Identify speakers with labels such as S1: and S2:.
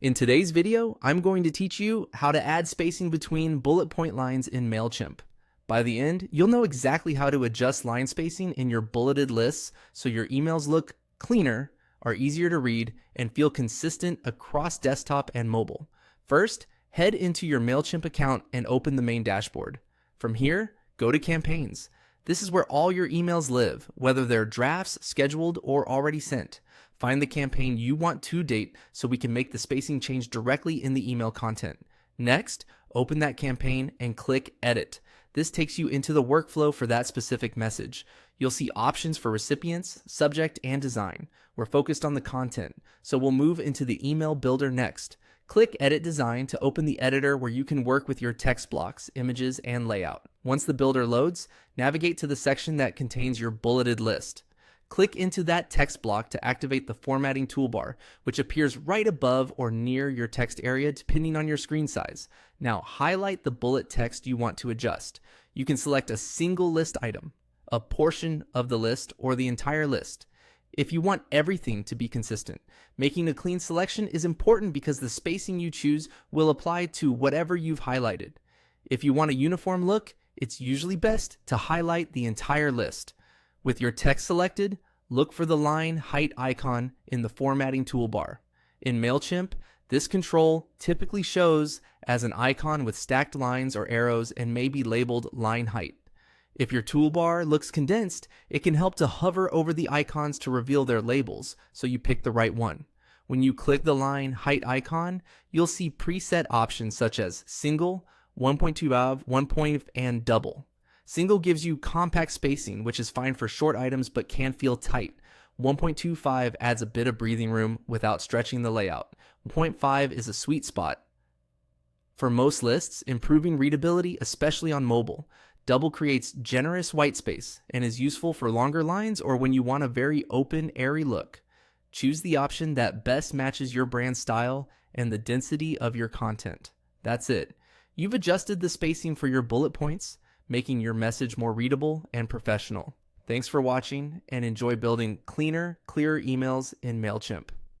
S1: In today's video, I'm going to teach you how to add spacing between bullet point lines in MailChimp. By the end, you'll know exactly how to adjust line spacing in your bulleted lists so your emails look cleaner, are easier to read, and feel consistent across desktop and mobile. First, head into your MailChimp account and open the main dashboard. From here, go to Campaigns. This is where all your emails live, whether they're drafts, scheduled, or already sent. Find the campaign you want to date so we can make the spacing change directly in the email content. Next, open that campaign and click Edit. This takes you into the workflow for that specific message. You'll see options for recipients, subject, and design. We're focused on the content, so we'll move into the email builder next. Click Edit Design to open the editor where you can work with your text blocks, images, and layout. Once the builder loads, navigate to the section that contains your bulleted list. Click into that text block to activate the formatting toolbar, which appears right above or near your text area depending on your screen size. Now highlight the bullet text you want to adjust. You can select a single list item, a portion of the list, or the entire list. If you want everything to be consistent, making a clean selection is important because the spacing you choose will apply to whatever you've highlighted. If you want a uniform look, it's usually best to highlight the entire list. With your text selected, look for the line height icon in the formatting toolbar. In MailChimp, this control typically shows as an icon with stacked lines or arrows and may be labeled line height. If your toolbar looks condensed, it can help to hover over the icons to reveal their labels, so you pick the right one. When you click the line height icon, you'll see preset options such as single, 1.25, 1 point, and double. Single gives you compact spacing, which is fine for short items but can feel tight. 1.25 adds a bit of breathing room without stretching the layout. 1.5 is a sweet spot for most lists, improving readability, especially on mobile. Double creates generous white space and is useful for longer lines or when you want a very open, airy look. Choose the option that best matches your brand style and the density of your content. That's it. You've adjusted the spacing for your bullet points, making your message more readable and professional. Thanks for watching and enjoy building cleaner, clearer emails in MailChimp.